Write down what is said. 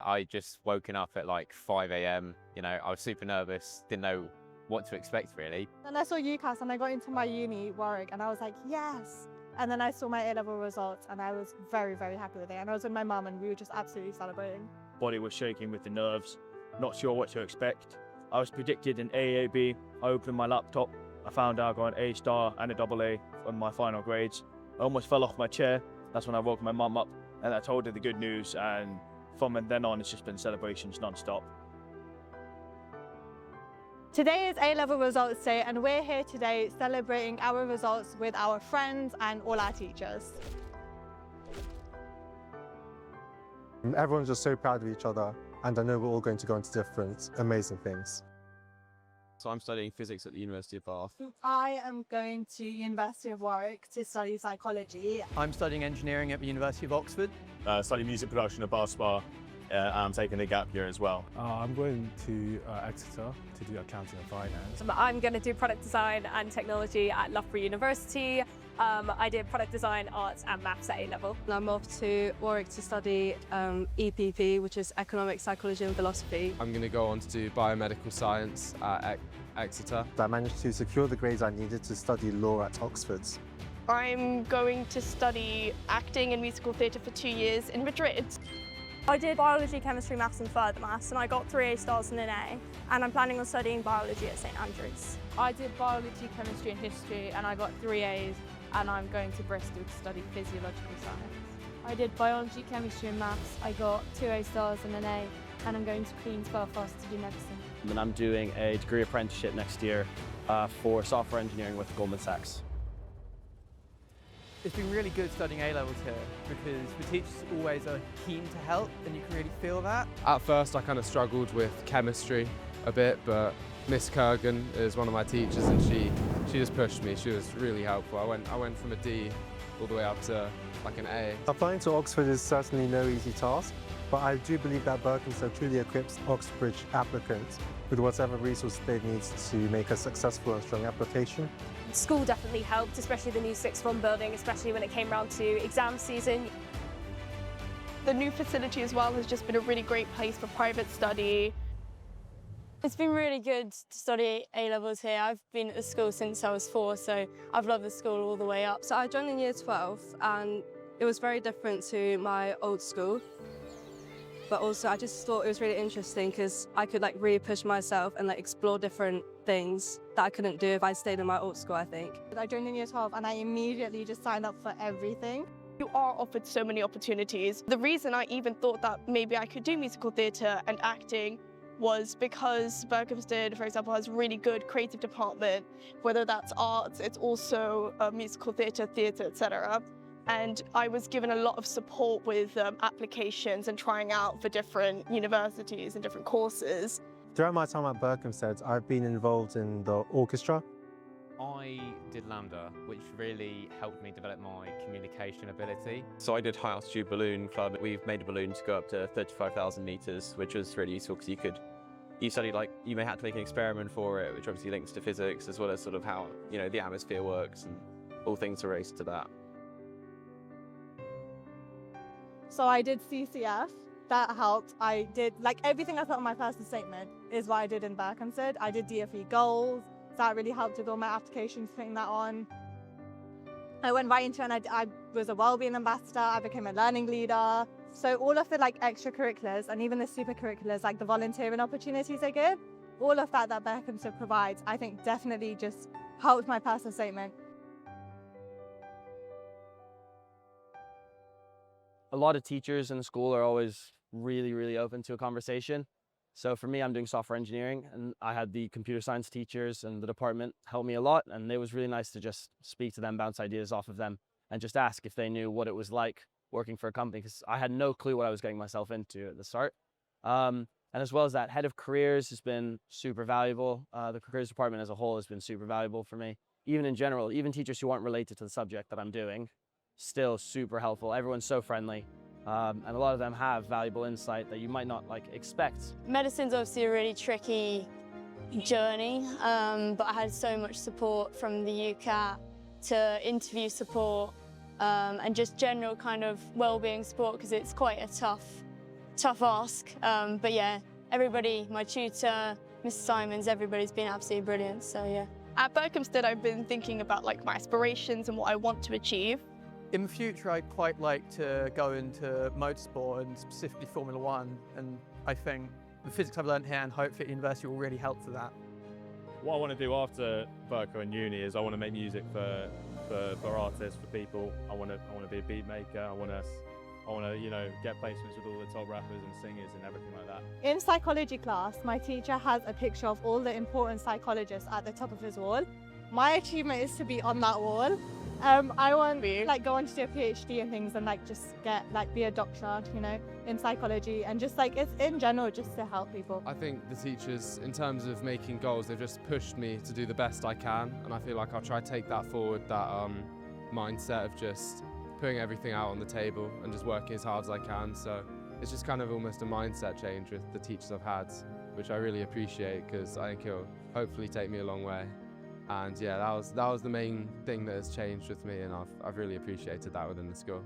I just woken up at like 5 a.m. You know, I was super nervous, didn't know what to expect really. And I saw UCAS and I got into my uni, Warwick, and I was like, yes. And then I saw my A-level results and I was very, very happy with it. And I was with my mum and we were just absolutely celebrating. Body was shaking with the nerves, not sure what to expect. I was predicted an AAB. I opened my laptop. I found out I got an A star and a AA on my final grades. I almost fell off my chair. That's when I woke my mum up and I told her the good news, and from then on it's just been celebrations non-stop. Today is A-level results day and we're here today celebrating our results with our friends and all our teachers. Everyone's just so proud of each other, and I know we're all going to go into different amazing things. So I'm studying physics at the University of Bath. I am going to University of Warwick to study psychology. I'm studying engineering at the University of Oxford. Studying music production at Bath. I'm taking a gap year as well. I'm going to Exeter to do accounting and finance. I'm going to do product design and technology at Loughborough University. I did product design, arts and maths at A-level. I'm off to Warwick to study EPP, which is economic psychology and philosophy. I'm going to go on to do biomedical science at Exeter. I managed to secure the grades I needed to study law at Oxford. I'm going to study acting and musical theatre for 2 years in Madrid. I did biology, chemistry, maths and further maths, and I got 3 A stars and an A, and I'm planning on studying biology at St Andrews. I did biology, chemistry and history, and I got 3 A's, and I'm going to Bristol to study physiological science. I did biology, chemistry and maths. I got 2 A stars and an A, and I'm going to Queen's Belfast to do medicine. And I'm doing a degree apprenticeship next year for software engineering with Goldman Sachs. It's been really good studying A-levels here because the teachers always are keen to help and you can really feel that. At first I kind of struggled with chemistry a bit, but Miss Kurgan is one of my teachers and she just pushed me. She was really helpful. I went from a D all the way up to like an A. Applying to Oxford is certainly no easy task, but I do believe that Berkhamsted truly equips Oxbridge applicants with whatever resources they need to make a successful and strong application. School definitely helped, especially the new sixth form building, especially when it came around to exam season. The new facility as well has just been a really great place for private study. It's been really good to study A-levels here. I've been at the school since I was 4, so I've loved the school all the way up. So I joined in year 12 and it was very different to my old school. But also I just thought it was really interesting because I could like really push myself and like explore different things that I couldn't do if I stayed in my old school, I think. I joined in year 12 and I immediately just signed up for everything. You are offered so many opportunities. The reason I even thought that maybe I could do musical theatre and acting was because Berkhamsted, for example, has a really good creative department, whether that's arts, it's also musical theatre, etc. And I was given a lot of support with applications and trying out for different universities and different courses. Throughout my time at Berkhamsted, I've been involved in the orchestra. I did Lambda, which really helped me develop my communication ability. So I did high altitude balloon club. We've made a balloon to go up to 35,000 meters, which was really useful because you studied like, you may have to make an experiment for it, which obviously links to physics as well as sort of how, you know, the atmosphere works and all things related to that. So I did CCF, that helped. I did, like everything I put on my personal statement is what I did in Berkhamsted. I did DFE goals, so that really helped with all my applications, putting that on. I went right into it and I was a wellbeing ambassador, I became a learning leader. So all of the like extracurriculars and even the supercurriculars, like the volunteering opportunities they give, all of that Berkhamsted provides, I think definitely just helped my personal statement. A lot of teachers in the school are always really open to a conversation. So for me, I'm doing software engineering and I had the computer science teachers and the department help me a lot. And it was really nice to just speak to them, bounce ideas off of them and just ask if they knew what it was like working for a company because I had no clue what I was getting myself into at the start. And as well as that, head of careers has been super valuable. The careers department as a whole has been super valuable for me. Even in general, even teachers who aren't related to the subject that I'm doing, still super helpful. Everyone's so friendly. And a lot of them have valuable insight that you might not like expect. Medicine's obviously a really tricky journey, but I had so much support from the UCAT to interview support and just general kind of well-being support because it's quite a tough tough ask. But yeah, everybody, my tutor, Mr. Simons, everybody's been absolutely brilliant, so yeah. At Berkhamsted, I've been thinking about like my aspirations and what I want to achieve. In the future, I'd quite like to go into motorsport and specifically Formula One, and I think the physics I've learned here and Hope at university will really help for that. What I want to do after Berkeley and uni is I want to make music for artists, for people. I want to be a beat maker. I want to you know, get placements with all the top rappers and singers and everything like that. In psychology class, my teacher has a picture of all the important psychologists at the top of his wall. My achievement is to be on that wall. I want to like go on to do a PhD and things and like just get like be a doctor, you know, in psychology, and just like it's in general just to help people. I think the teachers, in terms of making goals, they've just pushed me to do the best I can, and I feel like I'll try to take that forward, that mindset of just putting everything out on the table and just working as hard as I can. So it's just kind of almost a mindset change with the teachers I've had, which I really appreciate because I think it'll hopefully take me a long way. And yeah, that was the main thing that has changed with me, and I've really appreciated that within the school.